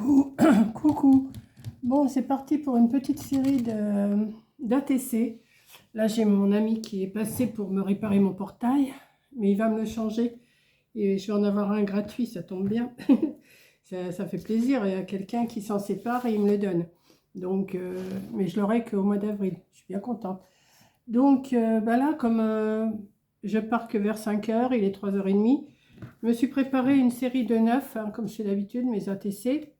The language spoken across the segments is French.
Coucou, coucou. Bon, c'est parti pour une petite série d'ATC. Là, j'ai mon ami qui est passé pour me réparer mon portail, mais il va me le changer et je vais en avoir un gratuit, ça tombe bien. Ça fait plaisir, il y a quelqu'un qui s'en sépare et il me le donne. Donc, mais je l'aurai qu'au mois d'avril, je suis bien contente. Donc, bah là, comme je pars que vers 5 heures, il est 3h30, je me suis préparé une série de 9, hein, comme je fais d'habitude, mes ATC.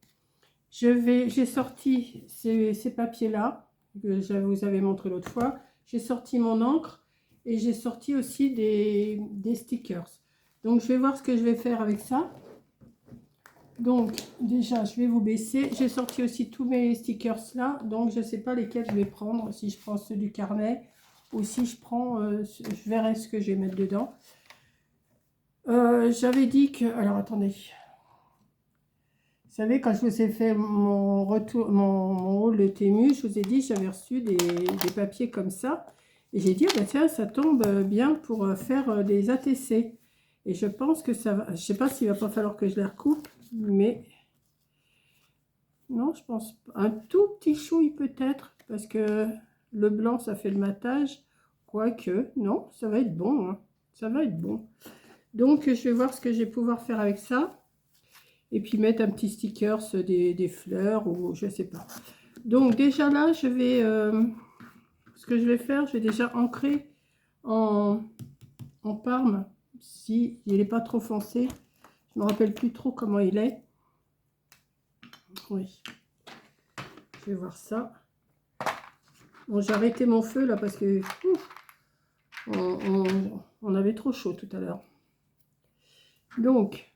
J'ai sorti ces papiers-là, que je vous avais montré l'autre fois. J'ai sorti mon encre et j'ai sorti aussi des stickers. Donc, je vais voir ce que je vais faire avec ça. Donc, déjà, je vais vous baisser. J'ai sorti aussi tous mes stickers là. Donc, je ne sais pas lesquels je vais prendre. Si je prends ceux du carnet ou si je prends... je verrai ce que je vais mettre dedans. J'avais dit que... Alors, attendez. Vous savez, quand je vous ai fait mon retour, mon haul de Temu, je vous ai dit que j'avais reçu des papiers comme ça. Et j'ai dit, oh, bah, tiens, ça tombe bien pour faire des ATC. Et je pense que ça va... Je ne sais pas s'il ne va pas falloir que je les recoupe, mais... Non, je pense pas. Un tout petit chouille peut-être, parce que le blanc, ça fait le matage. Quoique, non, ça va être bon. Hein. Ça va être bon. Donc, je vais voir ce que je vais pouvoir faire avec ça. Et puis mettre un petit sticker, des fleurs ou je sais pas. Donc déjà là, je vais... ce que je vais faire, je vais déjà ancrer en Parme. Si il n'est pas trop foncé. Je me rappelle plus trop comment il est. Oui. Je vais voir ça. Bon, j'ai arrêté mon feu là parce que on avait trop chaud tout à l'heure. Donc,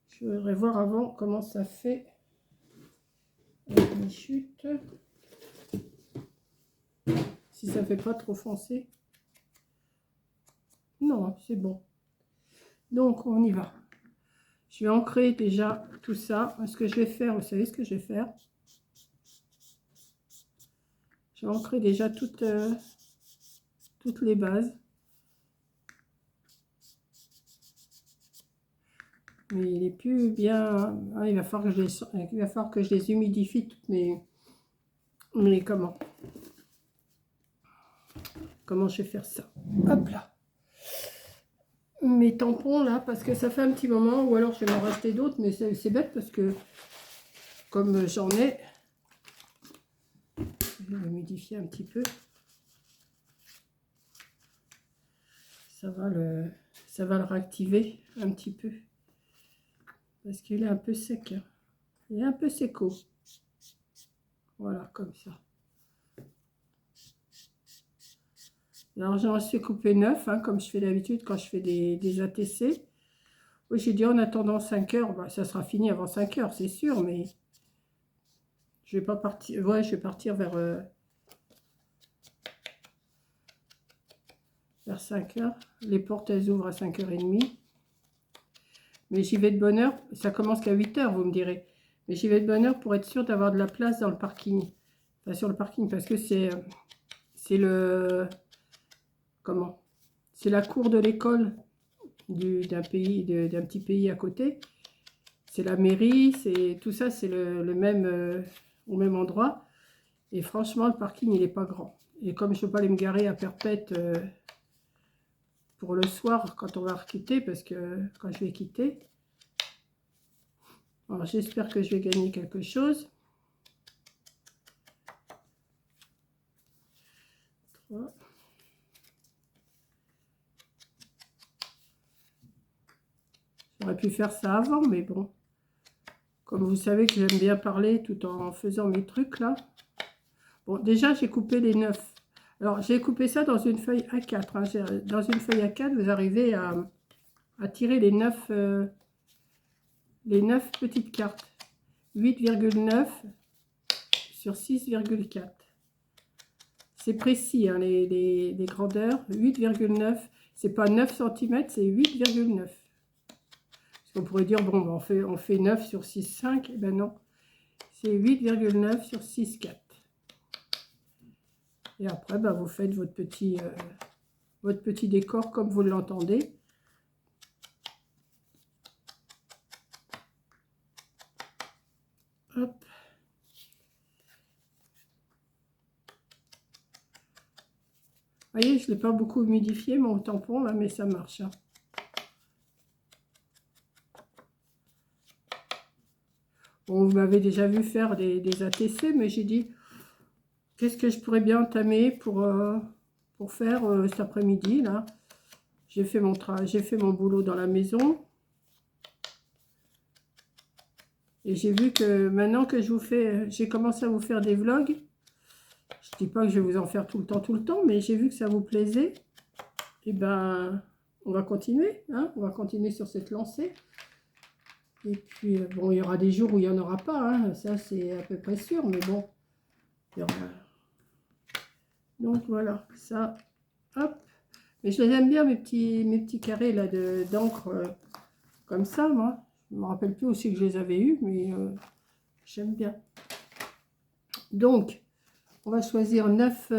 je voudrais voir avant comment ça fait avec mes chutes. Si ça fait pas trop foncé. Non, c'est bon. Donc, on y va. Je vais ancrer déjà tout ça. Ce que je vais faire, vous savez ce que je vais faire? Je vais ancrer déjà toutes les bases. Mais il est plus bien... Ah, il va falloir que je les humidifie toutes mes... Mais comment je vais faire ça? Hop là. Mes tampons là, parce que ça fait un petit moment, ou alors je vais m'en racheter d'autres, mais c'est bête parce que comme j'en ai, je vais humidifier un petit peu. Ça va le réactiver un petit peu. Parce qu'il est un peu sec. Hein. Il est un peu séco. Voilà, comme ça. Alors j'en suis coupé 9, hein, comme je fais d'habitude quand je fais des ATC. Oui, j'ai dit en attendant 5 heures, bah, ça sera fini avant 5 heures, c'est sûr, mais je vais pas partir. Ouais, je vais partir vers 5 heures. Les portes, elles ouvrent à 5h30. Mais j'y vais de bonne heure. Ça commence qu'à 8 heures, vous me direz. Mais j'y vais de bonne heure pour être sûr d'avoir de la place dans le parking. Enfin, sur le parking, parce que c'est le... Comment? C'est la cour de l'école d'un petit pays à côté. C'est la mairie, tout ça, c'est le même, au même endroit. Et franchement, le parking, il n'est pas grand. Et comme je ne peux pas aller me garer à perpète pour le soir, quand on va quitter, parce que quand je vais quitter, alors j'espère que je vais gagner quelque chose. 3. J'aurais pu faire ça avant, mais bon. Comme vous savez que j'aime bien parler tout en faisant mes trucs là. Bon, déjà, j'ai coupé les 9. Alors, j'ai coupé ça dans une feuille A4. Hein. Dans une feuille A4, vous arrivez à tirer les 9 petites cartes. 8,9 sur 6,4. C'est précis, hein, les grandeurs. 8,9, c'est pas 9 cm, c'est 8,9. On pourrait dire, bon, on fait 9 sur 6,5. Eh ben non, c'est 8,9 sur 6,4. Et après, ben, vous faites votre petit décor comme vous l'entendez. Hop. Vous voyez, je ne l'ai pas beaucoup humidifié mon tampon là, mais ça marche. Hein. Bon, vous m'avez déjà vu faire des ATC, mais j'ai dit, qu'est-ce que je pourrais bien entamer pour faire cet après-midi là. J'ai fait mon boulot dans la maison. Et j'ai vu que maintenant que j'ai commencé à vous faire des vlogs. Je dis pas que je vais vous en faire tout le temps, mais j'ai vu que ça vous plaisait. Et ben, on va continuer, hein, on va continuer sur cette lancée. Et puis, bon, il y aura des jours où il n'y en aura pas, hein, ça c'est à peu près sûr, mais bon. Il y aura... Donc voilà, ça, hop. Mais je les aime bien, mes petits carrés là d'encre comme ça, moi. Je ne me rappelle plus aussi que je les avais eus, mais j'aime bien. Donc, on va choisir 9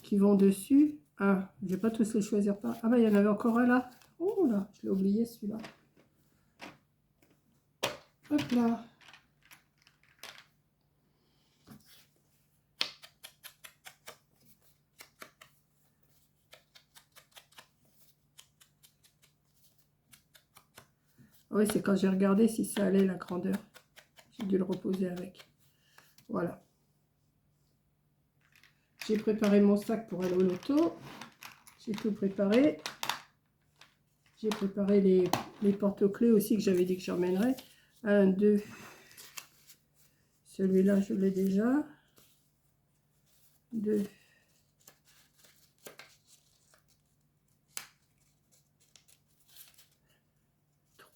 qui vont dessus. Ah, je ne vais pas tous les choisir pas. Ah bah il y en avait encore un là. Oh là, je l'ai oublié celui-là. Hop là. Oui, c'est quand j'ai regardé si ça allait la grandeur. J'ai dû le reposer avec. Voilà. J'ai préparé mon sac pour aller au loto. J'ai tout préparé. J'ai préparé les porte-clés aussi que j'avais dit que j'emmènerais. 1, 2. Celui-là, je l'ai déjà. 2.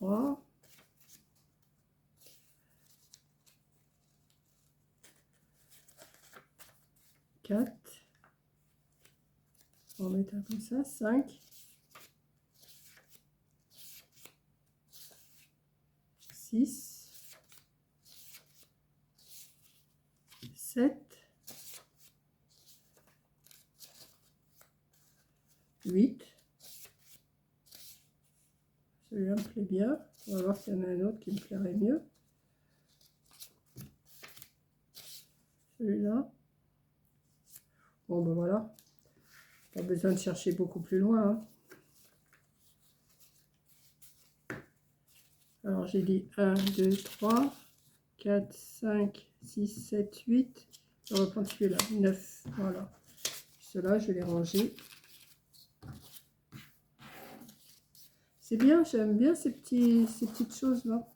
3. 4. On va mettre un comme ça. 5. 6. 7. 8. Celui-là me plaît bien. On va voir s'il y en a un autre qui me plairait mieux. Celui-là. Bon, ben voilà. Pas besoin de chercher beaucoup plus loin. Hein. Alors, j'ai dit 1, 2, 3, 4, 5, 6, 7, 8. On va prendre celui-là. 9. Voilà. Ceux-là, je vais les ranger. C'est bien, j'aime bien ces petites choses-là.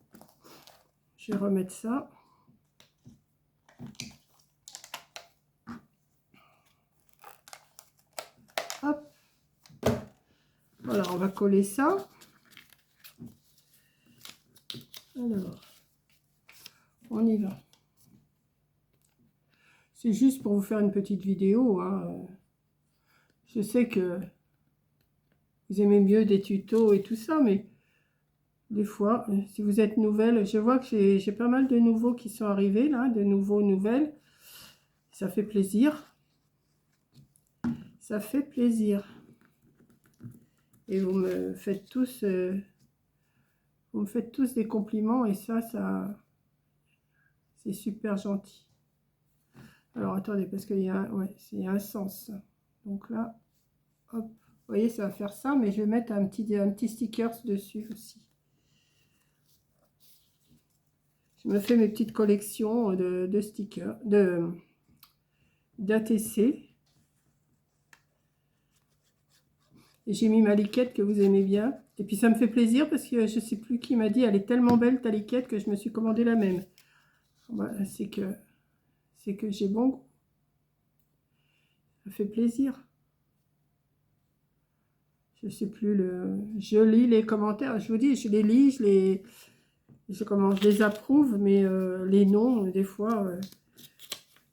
Je vais remettre ça. Hop. Voilà, on va coller ça. Alors, on y va. C'est juste pour vous faire une petite vidéo. Hein. Je sais que vous aimez mieux des tutos et tout ça, mais des fois, si vous êtes nouvelle, je vois que j'ai pas mal de nouveaux qui sont arrivés là, de nouvelles. Ça fait plaisir. Ça fait plaisir. Et vous me faites tous des compliments et ça c'est super gentil. Alors attendez, parce qu'il y a un sens. Donc là, hop, vous voyez, ça va faire ça, mais je vais mettre un petit sticker dessus aussi. Je me fais mes petites collections de stickers, d'ATC. Et j'ai mis ma liquette que vous aimez bien. Et puis ça me fait plaisir parce que je ne sais plus qui m'a dit, elle est tellement belle ta liquette que je me suis commandé la même. Voilà, c'est que j'ai bon goût. Ça fait plaisir. Je sais plus je lis les commentaires. Je vous dis, je les lis, je les approuve, mais les noms, des fois,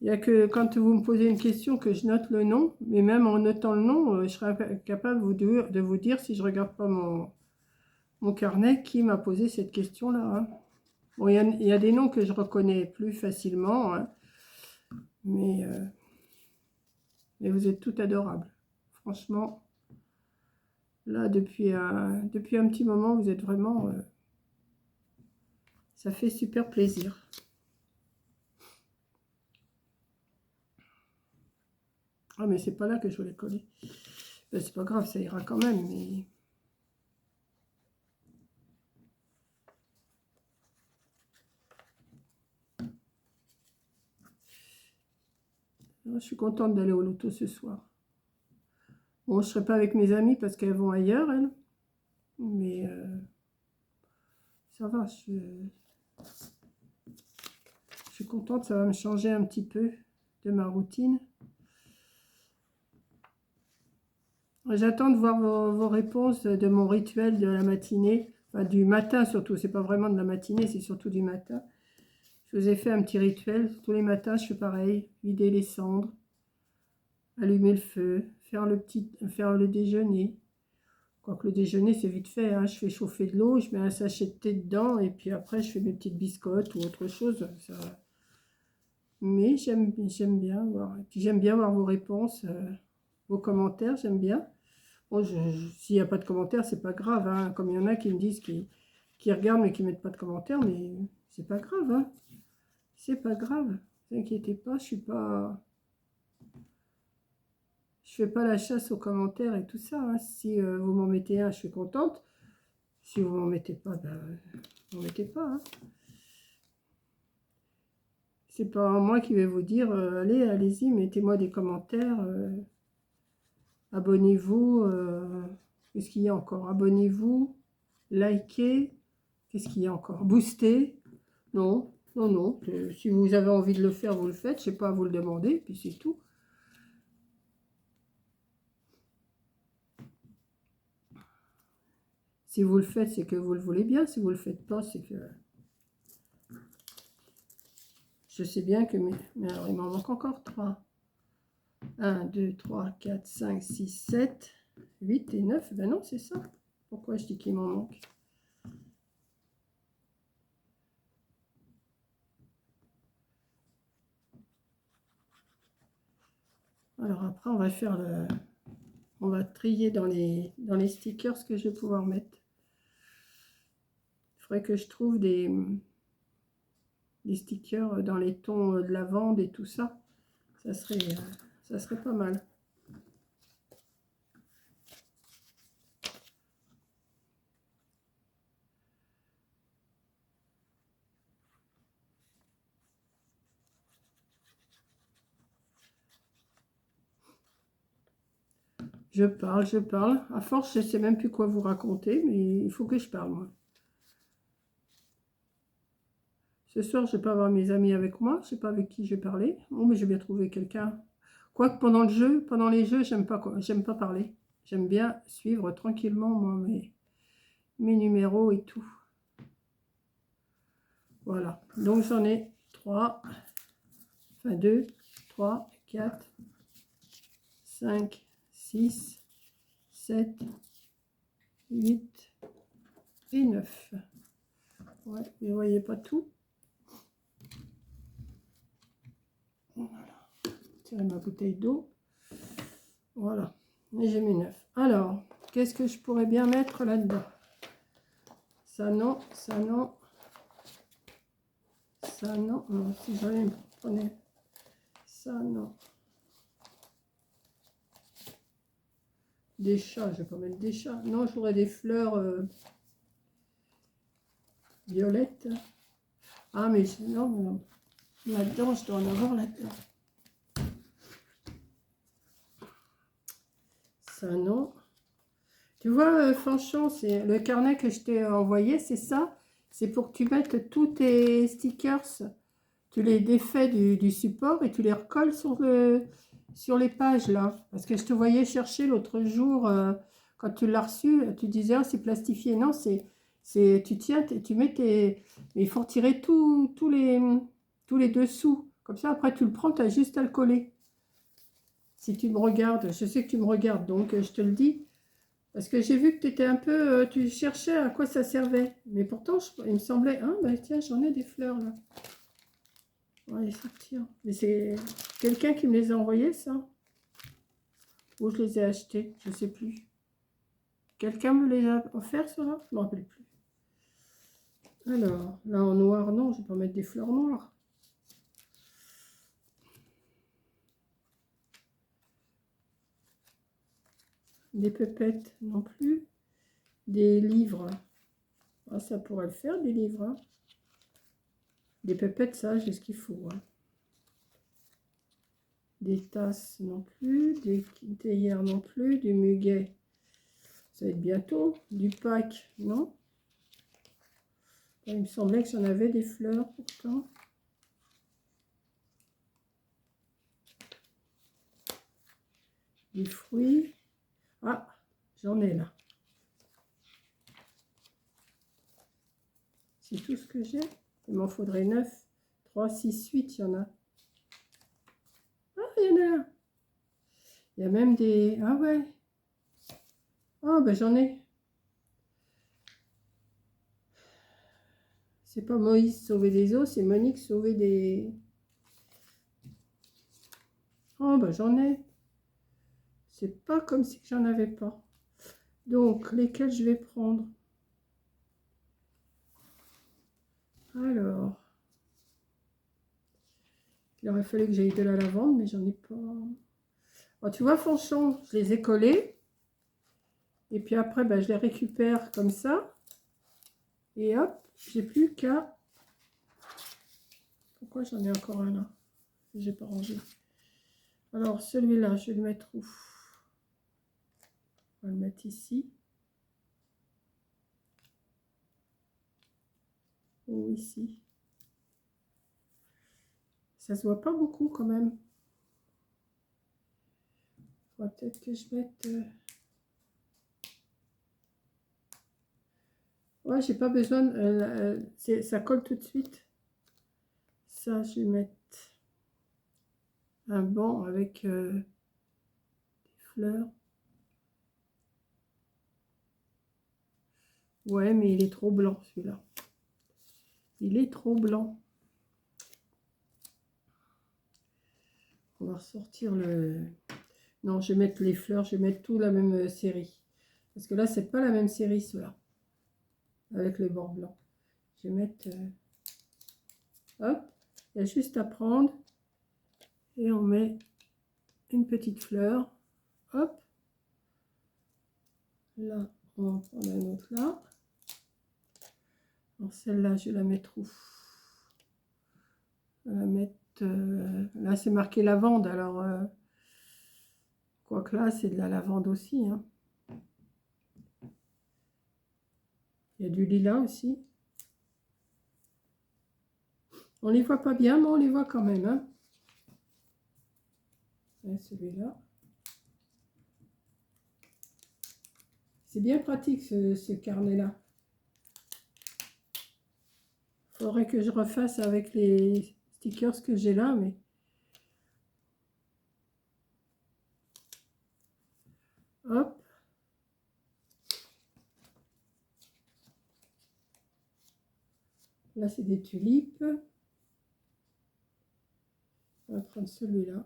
il n'y a que quand vous me posez une question que je note le nom, mais même en notant le nom, je serai capable de vous dire si je regarde pas mon carnet qui m'a posé cette question-là. Hein. Bon, il y a des noms que je reconnais plus facilement, hein, mais vous êtes toutes adorables. Franchement, là, depuis un petit moment, vous êtes vraiment... Ça fait super plaisir. Ah, mais c'est pas là que je voulais coller. Ben, c'est pas grave, ça ira quand même, mais... Je suis contente d'aller au loto ce soir. Bon, je ne serai pas avec mes amies parce qu'elles vont ailleurs, elles. Mais ça va, je suis contente, ça va me changer un petit peu de ma routine. J'attends de voir vos réponses de mon rituel de la matinée, enfin du matin surtout, c'est pas vraiment de la matinée, c'est surtout du matin. Je vous ai fait un petit rituel, tous les matins je fais pareil, vider les cendres, allumer le feu, faire le déjeuner. Quoique le déjeuner c'est vite fait, hein. Je fais chauffer de l'eau, je mets un sachet de thé dedans et puis après je fais mes petites biscottes ou autre chose. Ça... Mais j'aime bien voir, et puis j'aime bien voir vos réponses, vos commentaires, j'aime bien. Bon, s'il n'y a pas de commentaires, c'est pas grave, hein. Comme il y en a qui me disent qui regardent mais qui ne mettent pas de commentaires, mais c'est pas grave, hein. C'est pas grave, ne vous inquiétez pas, je fais pas la chasse aux commentaires et tout ça, hein. Si vous m'en mettez un, je suis contente. Si vous m'en mettez pas, ben, vous m'en mettez pas, hein. C'est pas moi qui vais vous dire, allez-y, mettez-moi des commentaires, abonnez-vous, qu'est-ce qu'il y a encore? Abonnez-vous, likez, qu'est-ce qu'il y a encore? Boostez. Non, non, non. Si vous avez envie de le faire, vous le faites. Je sais pas à vous le demander, puis c'est tout. Si vous le faites, c'est que vous le voulez bien. Si vous le faites pas, c'est que... Je sais bien que... Mais alors, il m'en manque encore 3. 1, 2, 3, 4, 5, 6, 7, 8 et 9. Ben non, c'est ça. Pourquoi je dis qu'il m'en manque? Alors après, on va faire le... On va trier dans les stickers ce que je vais pouvoir mettre. Il faudrait que je trouve des stickers dans les tons de lavande et tout ça. Ça serait pas mal. Je parle, je parle. À force, je ne sais même plus quoi vous raconter, mais il faut que je parle, moi. Ce soir, je ne vais pas avoir mes amis avec moi. Je ne sais pas avec qui je vais parler. Bon, mais j'ai bien trouvé quelqu'un. Quoique pendant les jeux, j'aime pas parler. J'aime bien suivre tranquillement, moi, mes numéros et tout. Voilà. Donc, j'en ai 3, enfin 2, 3, 4, 5, 6, 7, 8 et 9. Ouais, vous ne voyez pas tout. Voilà. Tirer ma bouteille d'eau. Voilà. Et j'ai mis 9. Alors, qu'est-ce que je pourrais bien mettre là-dedans? Ça non, ça non. Ça non. Non, si j'allais me prendre ça non. Des chats, je vais pas mettre des chats. Non, j'aurais des fleurs violettes. Ah, mais non, non. Là-dedans, je dois en avoir là-dedans. Ça non. Tu vois, Fanchon, c'est le carnet que je t'ai envoyé, c'est ça. C'est pour que tu mettes tous tes stickers. Tu les défais du support et tu les recolles sur les pages là. Parce que je te voyais chercher l'autre jour, quand tu l'as reçu, tu disais, oh, c'est plastifié. Non, tu tiens, tu mets tes... Mais il faut retirer tous les dessous. Comme ça, après, tu le prends, tu as juste à le coller. Si tu me regardes, je sais que tu me regardes, donc je te le dis. Parce que j'ai vu que tu étais un peu... tu cherchais à quoi ça servait. Mais pourtant, il me semblait... Ah, bah tiens, j'en ai des fleurs là. On va les sortir. Mais c'est quelqu'un qui me les a envoyés, ça? Ou je les ai achetés? Je ne sais plus. Quelqu'un me les a offerts, ceux-là? Je ne me rappelle plus. Alors, là en noir, non, je vais pas mettre des fleurs noires. Des pépettes non plus. Des livres. Ah, ça pourrait le faire, des livres. Hein. Des pépettes, ça, j'ai ce qu'il faut. Hein. Des tasses non plus. Des théières non plus. Du muguet. Ça va être bientôt. Du pack, non? Il me semblait que j'en avais des fleurs pourtant. Des fruits. Ah, j'en ai là. C'est tout ce que j'ai. Il m'en faudrait 9. 3, 6, 8, il y en a. Ah, il y en a là. Il y a même des... Ah ouais. Ah, ben j'en ai. C'est pas Moïse sauver des eaux, c'est Monique sauver des... Oh, ben j'en ai. C'est pas comme si j'en avais pas. Donc, lesquels je vais prendre? Alors, il aurait fallu que j'aille de la lavande, mais j'en ai pas. Oh, tu vois, franchement, je les ai collés. Et puis après, ben, je les récupère comme ça. Et hop, j'ai plus qu'à... Pourquoi j'en ai encore un là? J'ai pas rangé. Alors, celui-là, je vais le mettre où? On va le mettre ici. Ou ici. Ça se voit pas beaucoup quand même. Peut-être que je mette... Ouais, j'ai pas besoin... ça colle tout de suite. Ça, je vais mettre un banc avec des fleurs. Ouais, mais il est trop blanc celui-là. Il est trop blanc. On va ressortir le... Non, je vais mettre les fleurs, je vais mettre tout la même série. Parce que là, c'est pas la même série, ceux-là. Avec les bords blancs. Je vais mettre... hop, il y a juste à prendre. Et on met une petite fleur. Hop. Là, on va en prendre un autre là. Alors celle-là, je vais la mettre où? Je vais la mettre... là, c'est marqué lavande. Alors, quoique là, c'est de la lavande aussi. Hein. Il y a du lilas aussi. On les voit pas bien, mais on les voit quand même. Hein. Celui-là. C'est bien pratique ce carnet-là. Faudrait que je refasse avec les stickers que j'ai là, mais... Hop. Là, c'est des tulipes. On va prendre celui-là.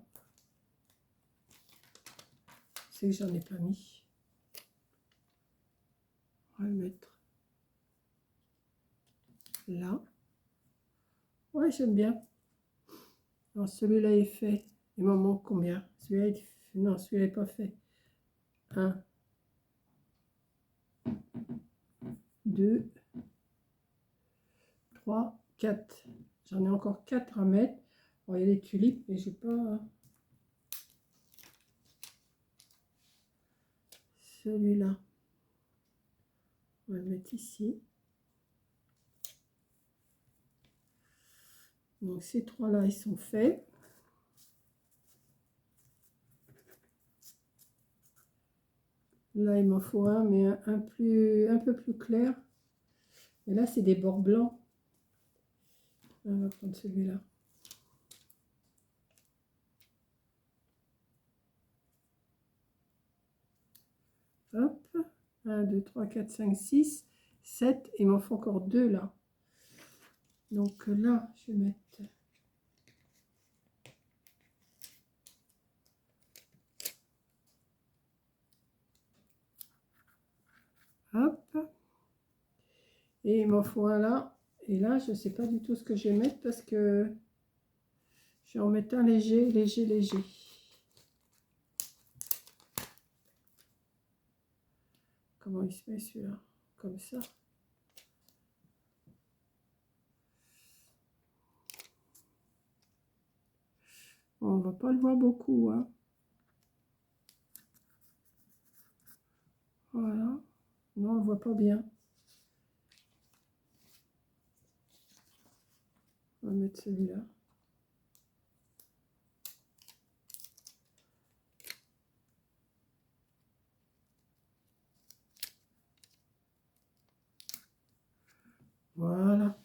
C'est que j'en ai pas mis. On va le mettre là. Ouais, j'aime bien. Alors, celui-là est fait. Il m'en manque combien? Celui-là est... Non, celui-là n'est pas fait. 1, 2, 3, 4. J'en ai encore 4 à mettre. Bon, il y a les tulipes, mais j'ai pas... Celui-là. On va le mettre ici. Donc ces trois-là, ils sont faits. Là, il m'en faut un, mais un peu plus clair. Et là, c'est des bords blancs. On va prendre celui-là. Hop. 1, 2, 3, 4, 5, 6, 7. Il m'en faut encore 2 là. Donc là, je vais mettre... Hop. Et il m'en faut un là. Et là, je ne sais pas du tout ce que je vais mettre parce que je vais en mettre un léger, léger, léger. Comment il se met celui-là? Comme ça. On ne va pas le voir beaucoup, hein. Voilà. Non, on ne le voit pas bien. On va mettre celui-là. Voilà.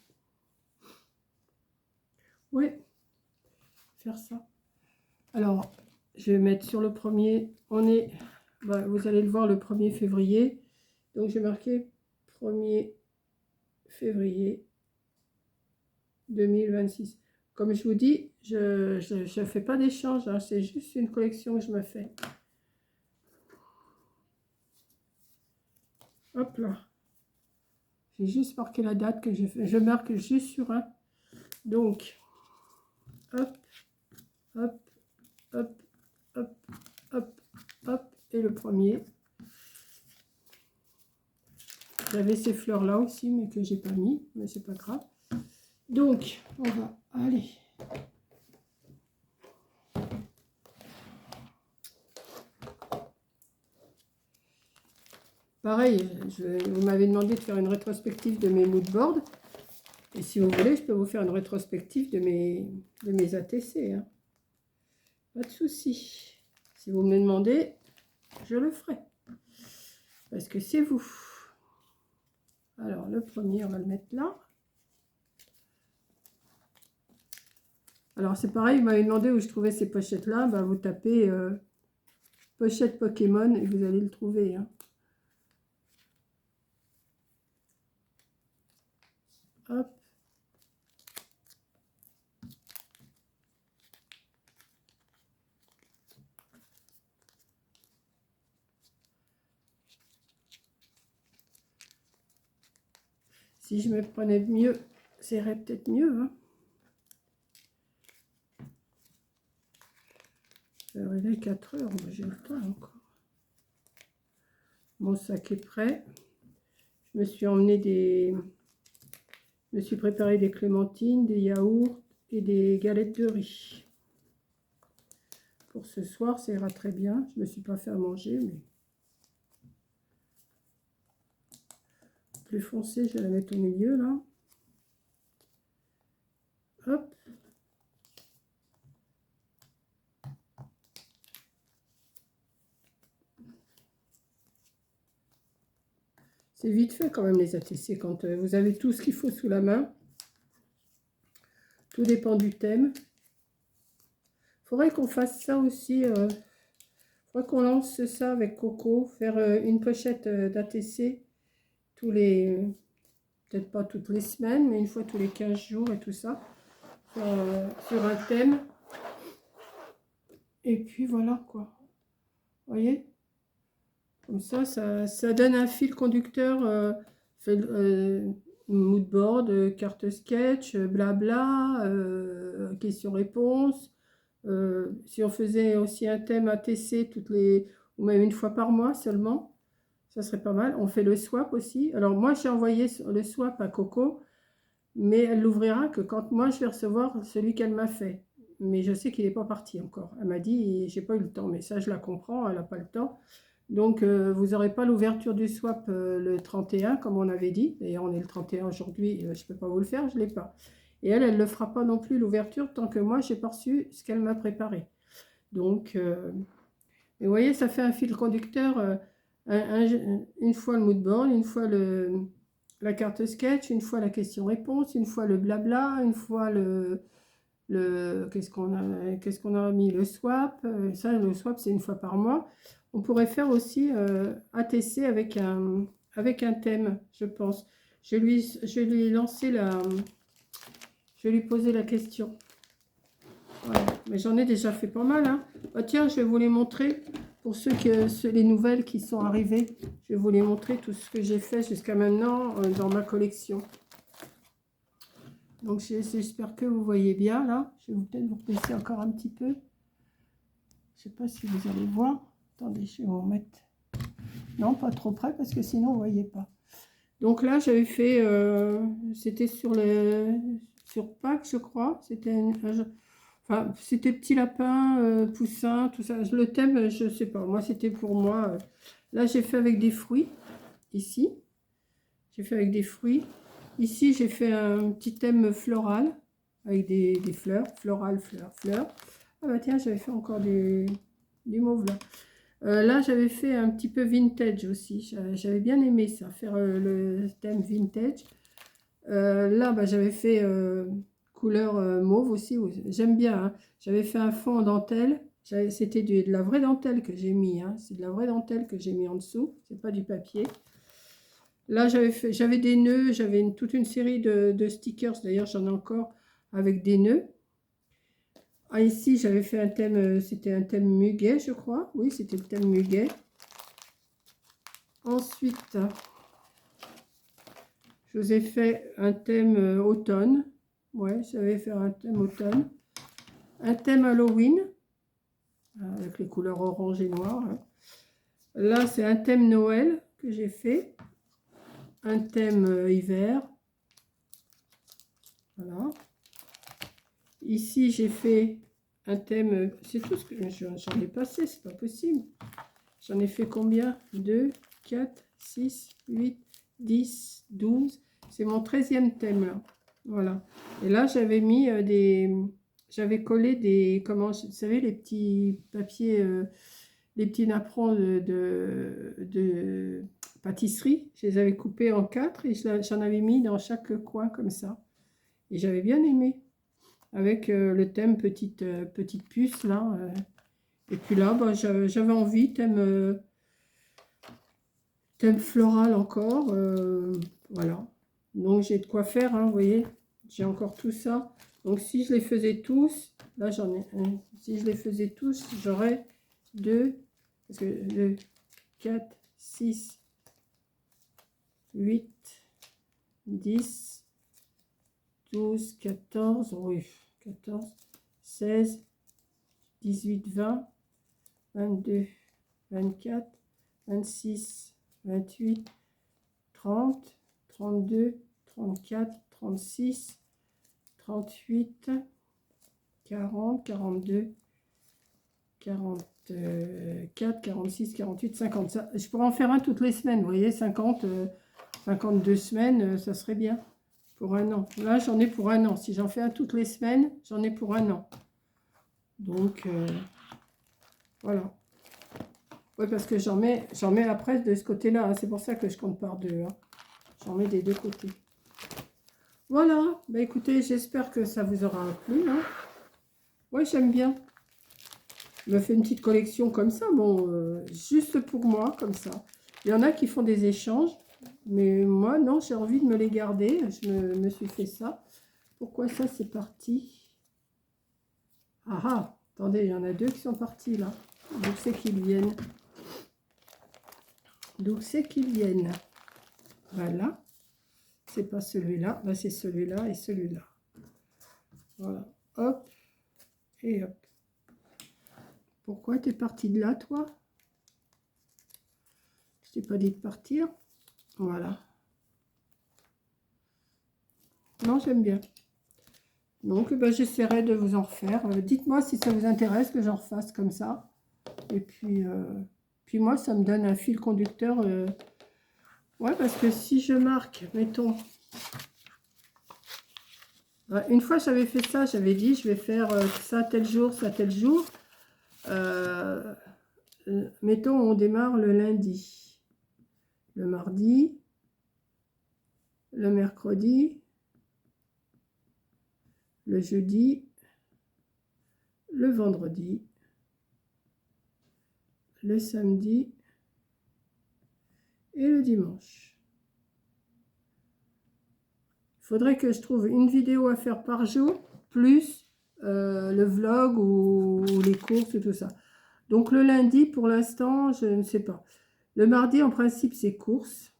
Oui, faire ça. Alors, je vais mettre sur le premier, on est, bah, vous allez le voir, le 1er février. Donc, j'ai marqué 1er février 2026. Comme je vous dis, je ne fais pas d'échange, hein, c'est juste une collection que je me fais. Hop là. J'ai juste marqué la date que j'ai fait. Je marque juste sur un. Donc, hop, hop, hop, hop, hop, hop. Et le premier. J'avais ces fleurs là aussi, mais que j'ai pas mis. Mais c'est pas grave. Donc, on va aller. Pareil, vous m'avez demandé de faire une rétrospective de mes moodboards. Et si vous voulez, je peux vous faire une rétrospective de mes ATC. Hein. Pas de souci. Si vous me le demandez, je le ferai. Parce que c'est vous. Alors, le premier, on va le mettre là. Alors, c'est pareil, vous m'avez demandé où je trouvais ces pochettes-là. Ben, vous tapez pochette Pokémon et vous allez le trouver. Hein. Hop. Si je me prenais mieux, ça irait peut-être mieux. Hein. Il est 4 heures, j'ai le temps encore. Mon sac est prêt. Je me suis emmené Je me suis préparé des clémentines, des yaourts et des galettes de riz. Pour ce soir, ça ira très bien. Je ne me suis pas fait à manger, mais plus foncé, je vais la mettre au milieu là. Hop. C'est vite fait quand même les ATC quand vous avez tout ce qu'il faut sous la main. Tout dépend du thème. Il faudrait qu'on fasse ça aussi. Il faudrait qu'on lance ça avec Coco. Faire une pochette d'ATC tous les... Peut-être pas toutes les semaines, mais une fois tous les 15 jours et tout ça. Sur un thème. Et puis voilà quoi. Vous voyez? Comme ça donne un fil conducteur, moodboard, carte sketch, blabla, questions-réponses. Si on faisait aussi un thème ATC ou même une fois par mois seulement, ça serait pas mal. On fait le swap aussi. Alors moi j'ai envoyé le swap à Coco, mais elle l'ouvrira que quand moi je vais recevoir celui qu'elle m'a fait. Mais je sais qu'il n'est pas parti encore. Elle m'a dit, j'ai pas eu le temps, mais ça je la comprends, elle n'a pas le temps. Donc, vous n'aurez pas l'ouverture du swap le 31, comme on avait dit. D'ailleurs, on est le 31 aujourd'hui, je ne peux pas vous le faire, je ne l'ai pas. Et elle ne le fera pas non plus, l'ouverture, tant que moi, je n'ai pas reçu ce qu'elle m'a préparé. Donc, vous voyez, ça fait un fil conducteur. Une fois le moodboard, une fois la carte sketch, une fois la question-réponse, une fois le blabla, une fois qu'est-ce qu'on a mis, le swap. Ça, le swap, c'est une fois par mois. On pourrait faire aussi ATC avec un thème, je pense. Je lui ai lancé je lui ai posé la question. Voilà. Mais j'en ai déjà fait pas mal. Hein. Oh, tiens, je vais vous les montrer pour les nouvelles qui sont arrivées. Je vais vous les montrer tout ce que j'ai fait jusqu'à maintenant dans ma collection. Donc j'espère que vous voyez bien là. Je vais peut-être vous baisser encore un petit peu. Je sais pas si vous allez voir. Attendez, je vais vous mettre... Non, pas trop près parce que sinon vous voyez pas. Donc là, j'avais fait... c'était sur Pâques, je crois. C'était enfin, c'était petit lapin, poussin, tout ça. Le thème, je sais pas. Moi, c'était pour moi. Là, j'ai fait avec des fruits. Ici, j'ai fait avec des fruits. Ici, j'ai fait un petit thème floral avec des fleurs. Floral, fleurs. Ah bah tiens, j'avais fait encore du mauve là. Là, j'avais fait un petit peu vintage aussi. J'avais bien aimé ça, faire le thème vintage. Là, bah, j'avais fait couleur mauve aussi. J'aime bien. Hein. J'avais fait un fond en dentelle. C'était de la vraie dentelle que j'ai mis. Hein. C'est de la vraie dentelle que j'ai mis en dessous. C'est pas du papier. Là, j'avais des nœuds. J'avais toute une série de stickers. D'ailleurs, j'en ai encore avec des nœuds. Ah, ici, j'avais fait un thème. C'était un thème muguet, je crois. Oui, c'était le thème muguet. Ensuite, je vous ai fait un thème automne. Ouais, j'avais fait un thème automne. Un thème Halloween, avec les couleurs orange et noir. Hein. Là, c'est un thème Noël que j'ai fait. Un thème hiver. Voilà. Ici, j'ai fait un thème... C'est tout ce que j'en ai passé, c'est pas possible. J'en ai fait combien? 2, 4, 6, 8, 10, 12. C'est mon 13e thème là. Voilà. Et là, j'avais mis j'avais collé des... Comment, vous savez, les petits papiers, les petits napperons de pâtisserie. Je les avais coupés en 4 et j'en avais mis dans chaque coin comme ça. Et j'avais bien aimé. Avec le thème petite puce là. Et puis là, bah, j'avais envie, thème floral encore. Voilà. Donc j'ai de quoi faire, hein, vous voyez. J'ai encore tout ça. Donc si je les faisais tous, là j'en ai un. Si je les faisais tous, j'aurais 2, parce que 2, 4, 6, 8, 10, 12, 14, oui, 14, 16, 18, 20, 22, 24, 26, 28, 30, 32, 34, 36, 38, 40, 42, 44, 46, 48, 50. Ça, je pourrais en faire un toutes les semaines, vous voyez, 50, 52 semaines, ça serait bien pour un an. Là, j'en ai pour un an. Si j'en fais un toutes les semaines, j'en ai pour un an. Donc, voilà. Oui, parce que j'en mets après de ce côté-là. Hein. C'est pour ça que je compte par deux. Hein. J'en mets des deux côtés. Voilà. Bah, écoutez, j'espère que ça vous aura plu. Hein. Oui, j'aime bien. Je me fais une petite collection comme ça. Bon, juste pour moi, comme ça. Il y en a qui font des échanges. Mais moi, non, j'ai envie de me les garder. Je me suis fait ça. Pourquoi ça, c'est parti? Ah ah, attendez, il y en a 2 qui sont partis là. D'où c'est qu'ils viennent? D'où c'est qu'ils viennent? Voilà. C'est pas celui-là. Là, c'est celui-là et celui-là. Voilà. Hop. Et hop. Pourquoi t'es parti de là, toi? Je t'ai pas dit de partir. Voilà. Non, j'aime bien. Donc, ben, j'essaierai de vous en refaire. Dites-moi si ça vous intéresse que j'en refasse comme ça. Et puis moi, ça me donne un fil conducteur. Ouais, parce que si je marque, mettons... Une fois, j'avais fait ça. J'avais dit, je vais faire ça tel jour, ça tel jour. Mettons, on démarre le lundi. Le mardi. Le mercredi. Le jeudi. Le vendredi. Le samedi et le dimanche. Il faudrait que je trouve une vidéo à faire par jour, plus le vlog ou les courses et tout ça. Donc le lundi, pour l'instant, je ne sais pas. Le mardi, en principe, c'est courses.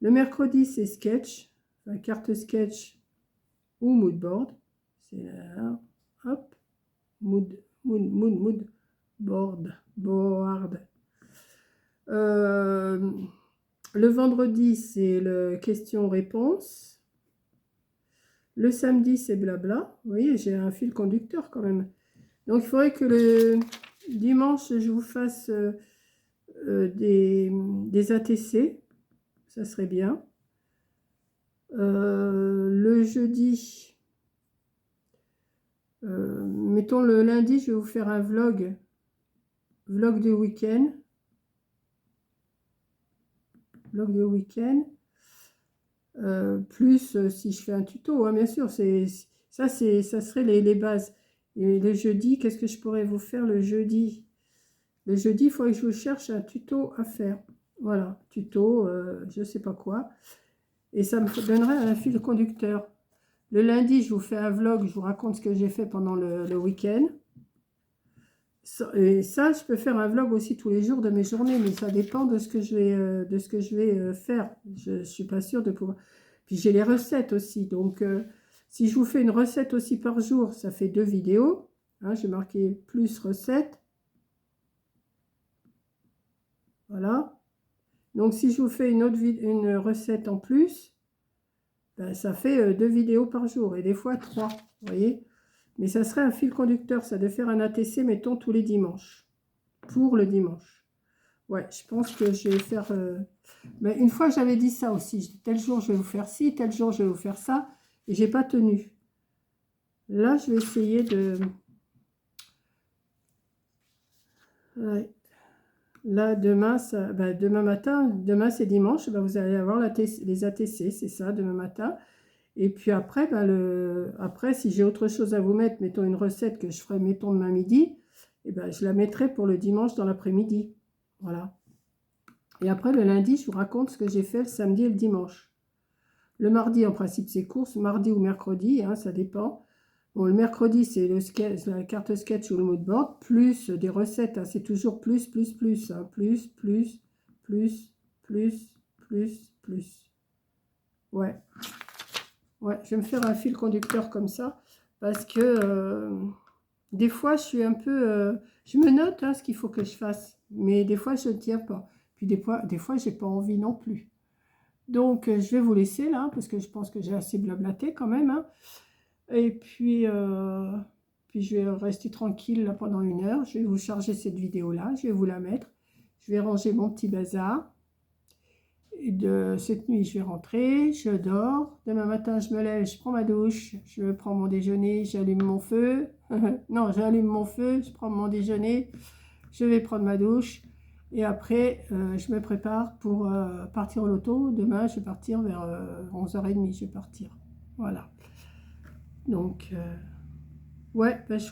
Le mercredi, c'est sketch. enfin, carte sketch ou mood board. C'est là, hop, mood board. Le vendredi, c'est le question-réponse. Le samedi, c'est blabla. Vous voyez, j'ai un fil conducteur quand même. Donc, il faudrait que le dimanche, je vous fasse des ATC. Ça serait bien. Le jeudi, mettons le lundi, je vais vous faire un vlog de week-end. Vlog de week-end. Plus si je fais un tuto, hein, bien sûr, ça serait les bases. Et le jeudi, qu'est-ce que je pourrais vous faire le jeudi? Le jeudi, il faudrait que je vous cherche un tuto à faire. Voilà, tuto, je ne sais pas quoi. Et ça me donnerait un fil conducteur. Le lundi, je vous fais un vlog, je vous raconte ce que j'ai fait pendant le week-end. Et ça, je peux faire un vlog aussi tous les jours de mes journées, mais ça dépend de ce que je vais, faire. Je ne suis pas sûre de pouvoir. Puis j'ai les recettes aussi. Donc, si je vous fais une recette aussi par jour, ça fait 2 vidéos. Hein, j'ai marqué plus recettes. Voilà. Donc, si je vous fais une recette en plus, ben, ça fait 2 vidéos par jour. Et des fois 3. Vous voyez? Mais ça serait un fil conducteur, ça, de faire un ATC, mettons, tous les dimanches. Pour le dimanche. Ouais, je pense que je vais faire... Mais une fois, j'avais dit ça aussi. J'ai dit, tel jour, je vais vous faire ci, tel jour, je vais vous faire ça. Et j'ai pas tenu. Là, je vais essayer de... Ouais. Là, demain, demain matin, demain c'est dimanche, vous allez avoir les ATC, c'est ça, demain matin. Et puis après, après, si j'ai autre chose à vous mettre, mettons une recette que je ferai, mettons demain midi, et je la mettrai pour le dimanche dans l'après-midi. Voilà. Et après, le lundi, je vous raconte ce que j'ai fait le samedi et le dimanche. Le mardi, en principe, c'est course, mardi ou mercredi, hein, ça dépend. Bon, le mercredi, c'est la carte sketch ou le mood board, plus des recettes, hein, c'est toujours plus, hein, plus. Ouais. Ouais, je vais me faire un fil conducteur comme ça, parce que des fois, je suis un peu... je me note hein, ce qu'il faut que je fasse, mais des fois, je ne tiens pas. Puis des fois, j'ai pas envie non plus. Donc, je vais vous laisser là, parce que je pense que j'ai assez blablaté quand même. Hein. Et puis, je vais rester tranquille là pendant 1 heure. Je vais vous charger cette vidéo-là, je vais vous la mettre. Je vais ranger mon petit bazar. Et cette nuit, je vais rentrer, je dors. Demain matin, je me lève, je prends ma douche, je prends mon déjeuner, j'allume mon feu. Non, j'allume mon feu, je prends mon déjeuner, je vais prendre ma douche. Et après, je me prépare pour partir au loto. Demain, je vais partir vers 11h30, je vais partir. Voilà. Donc, ouais, je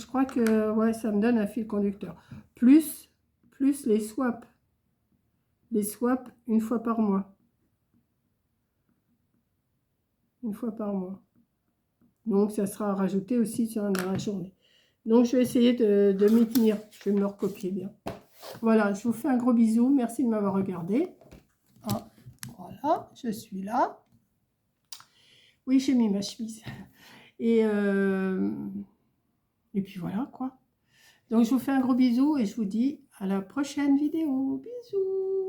crois que ouais, ça me donne un fil conducteur. Plus les swaps. Les swaps, une fois par mois. Une fois par mois. Donc, ça sera rajouté aussi dans la journée. Donc, je vais essayer de m'y tenir. Je vais me le recopier bien. Voilà, je vous fais un gros bisou. Merci de m'avoir regardé. Ah, voilà, je suis là. Oui, j'ai mis ma chemise. Et puis voilà, quoi. Donc, je vous fais un gros bisou et je vous dis à la prochaine vidéo. Bisous.